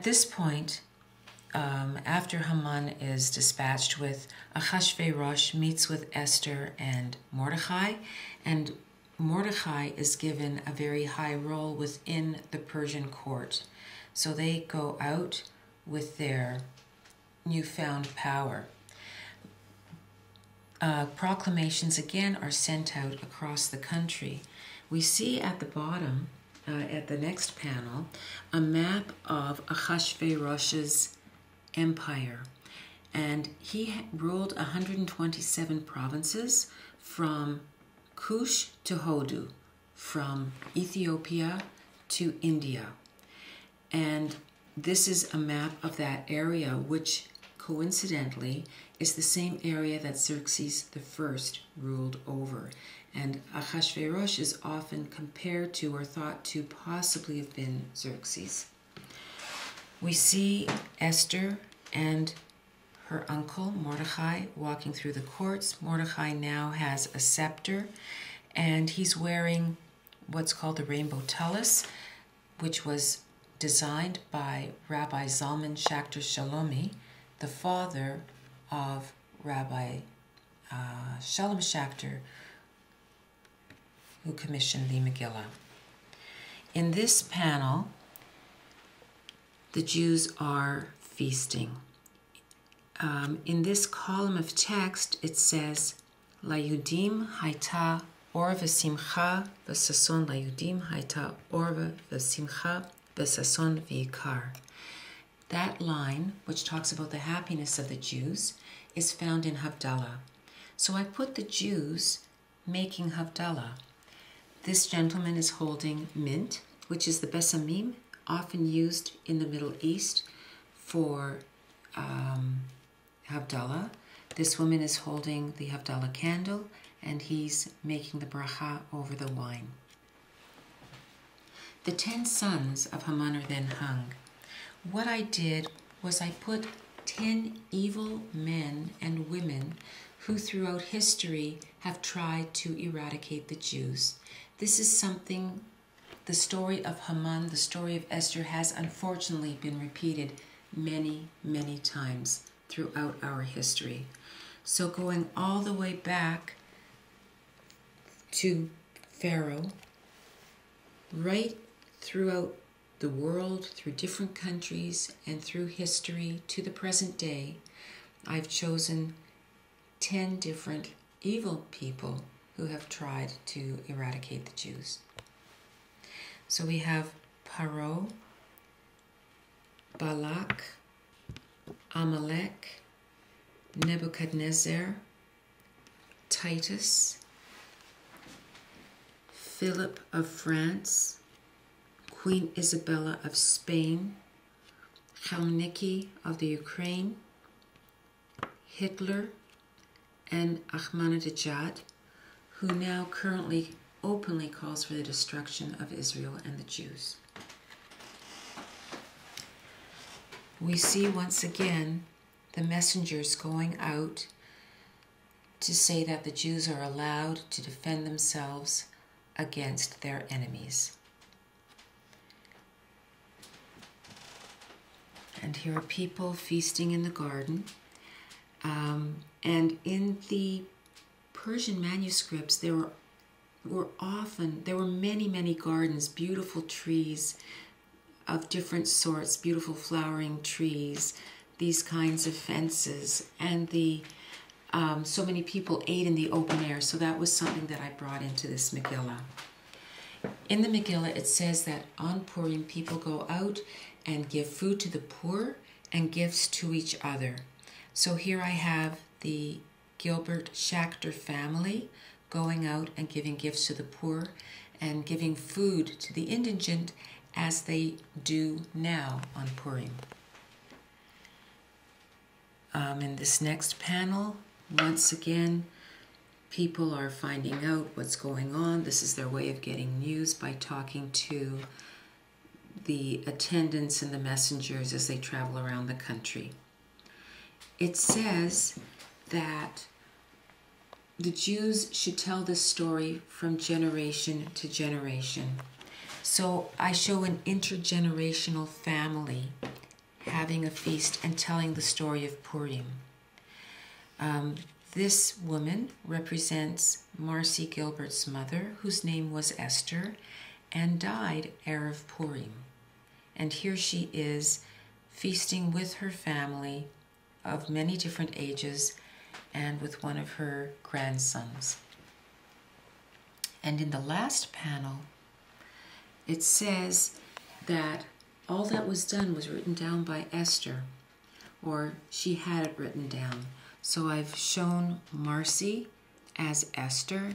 At this point, after Haman is dispatched with, Achashverosh meets with Esther and Mordechai is given a very high role within the Persian court. So they go out with their newfound power. Proclamations again are sent out across the country. We see at the bottom, at the next panel, a map of Achashverosh's empire. And he ruled 127 provinces from Kush to Hodu, from Ethiopia to India. And this is a map of that area, which coincidentally is the same area that Xerxes I ruled over. And Ahasuerus is often compared to or thought to possibly have been Xerxes. We see Esther and her uncle Mordechai walking through the courts. Mordechai now has a scepter, and he's wearing what's called the rainbow tallis, which was designed by Rabbi Zalman Schachter Shalomi, the father of Rabbi Shalom Schachter, who commissioned the Megillah. In this panel, the Jews are feasting. In this column of text, it says, Layudim haita or v'simcha v'sason. Layudim haita or v'simcha v'sason v'ikar. That line, which talks about the happiness of the Jews, is found in Havdalah. So I put the Jews making Havdalah. This gentleman is holding mint, which is the besamim, often used in the Middle East for Havdalah. This woman is holding the Havdalah candle, and he's making the bracha over the wine. The 10 sons of Haman are then hung. What I did was I put 10 evil men and women who throughout history have tried to eradicate the Jews. This is something, the story of Haman, the story of Esther has unfortunately been repeated many, many times throughout our history. So going all the way back to Pharaoh, right throughout the world, through different countries, and through history to the present day, I've chosen 10 different evil people who have tried to eradicate the Jews. So we have Paro, Balak, Amalek, Nebuchadnezzar, Titus, Philip of France, Queen Isabella of Spain, Chalniki of the Ukraine, Hitler, and Ahmadinejad, who now currently openly calls for the destruction of Israel and the Jews. We see once again the messengers going out to say that the Jews are allowed to defend themselves against their enemies. And here are people feasting in the garden. And in the Persian manuscripts, there were many, many gardens, beautiful trees of different sorts, beautiful flowering trees, these kinds of fences, and so many people ate in the open air. So that was something that I brought into this Megillah. In the Megillah, it says that on Purim, people go out and give food to the poor and gifts to each other. So here I have the Gilbert Schachter family going out and giving gifts to the poor and giving food to the indigent, as they do now on Purim. In this next panel, once again, people are finding out what's going on. This is their way of getting news, by talking to the attendants and the messengers as they travel around the country. It says that the Jews should tell this story from generation to generation. So I show an intergenerational family having a feast and telling the story of Purim. This woman represents Marcy Gilbert's mother, whose name was Esther, and died Erev Purim. And here she is feasting with her family of many different ages and with one of her grandsons. And in the last panel, it says that all that was done was written down by Esther, or she had it written down. So I've shown Marcy as Esther,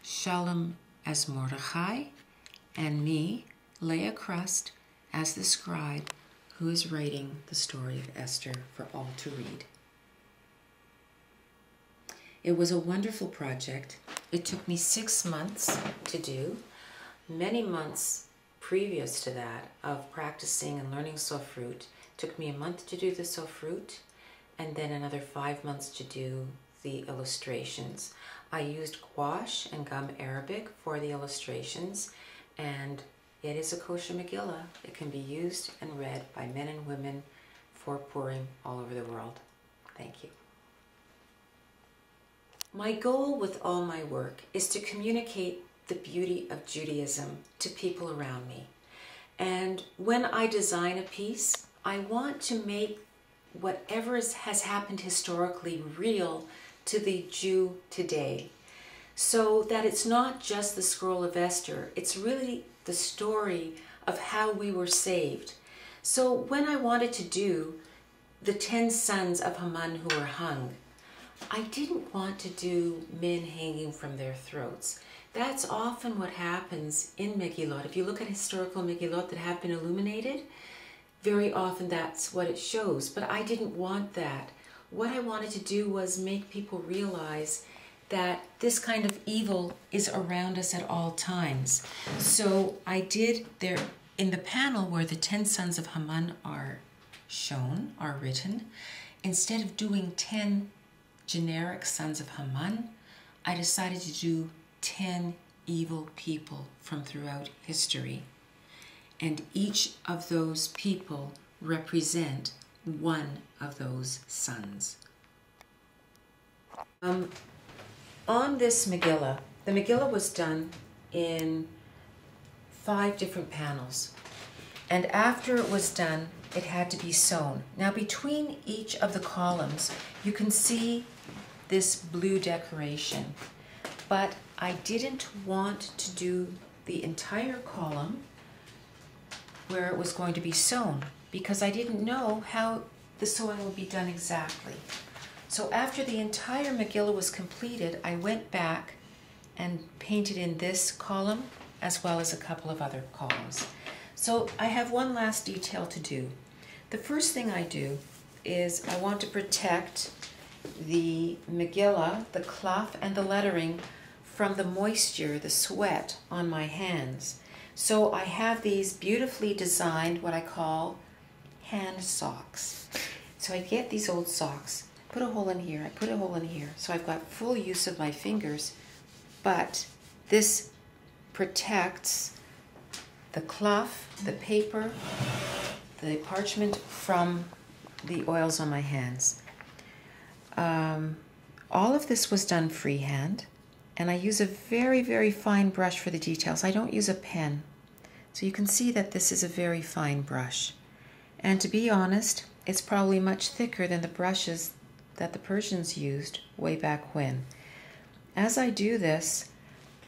Shalom as Mordechai, and me, Laya Crust, as the scribe who is writing the story of Esther for all to read. It was a wonderful project. It took me 6 months to do, many months previous to that of practicing and learning sofrut. It took me a month to do the sofrut, and then another 5 months to do the illustrations. I used gouache and gum Arabic for the illustrations, and it is a kosher Megillah. It can be used and read by men and women for Purim all over the world. Thank you. My goal with all my work is to communicate the beauty of Judaism to people around me. And when I design a piece, I want to make whatever has happened historically real to the Jew today, so that it's not just the scroll of Esther, it's really the story of how we were saved. So when I wanted to do the 10 sons of Haman who were hung, I didn't want to do men hanging from their throats. That's often what happens in Megillot. If you look at historical Megillot that have been illuminated, very often that's what it shows. But I didn't want that. What I wanted to do was make people realize that this kind of evil is around us at all times. So I did there in the panel where the 10 sons of Haman are shown, are written, instead of doing 10 generic sons of Haman, I decided to do 10 evil people from throughout history. And each of those people represent one of those sons. On this Megillah, the Megillah was done in 5 different panels. And after it was done, it had to be sewn. Now between each of the columns, you can see this blue decoration. But I didn't want to do the entire column where it was going to be sewn because I didn't know how the sewing would be done exactly. So after the entire Megillah was completed, I went back and painted in this column as well as a couple of other columns. So I have one last detail to do. The first thing I do is I want to protect the Megillah, the cloth, and the lettering from the moisture, the sweat on my hands. So I have these beautifully designed, what I call hand socks. So I get these old socks, put a hole in here, I put a hole in here. So I've got full use of my fingers, but this protects the cloth, the paper, the parchment from the oils on my hands. All of this was done freehand, and I use a very, very fine brush for the details. I don't use a pen. So you can see that this is a very fine brush. And to be honest, it's probably much thicker than the brushes that the Persians used way back when. As I do this,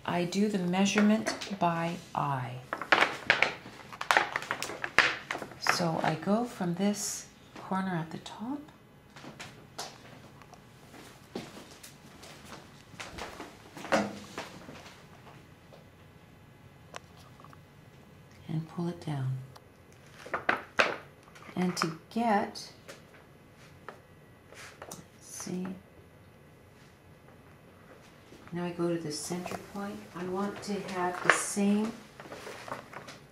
I do the measurement by eye. So I go from this corner at the top and pull it down. And to get, let's see, now I go to the center point. I want to have the same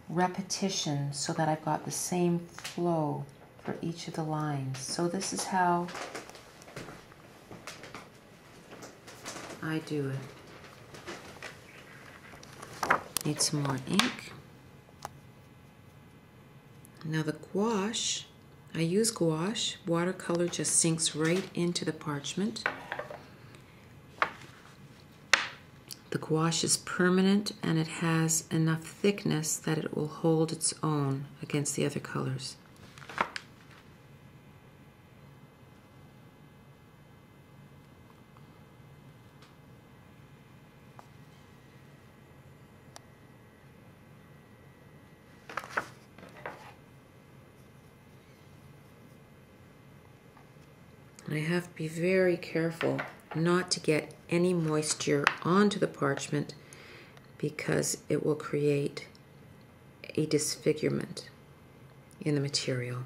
repetition so that I've got the same flow for each of the lines. So this is how I do it. Need some more ink. Now the gouache, I use gouache. Watercolor just sinks right into the parchment. The gouache is permanent and it has enough thickness that it will hold its own against the other colors. And I have to be very careful not to get any moisture onto the parchment because it will create a disfigurement in the material.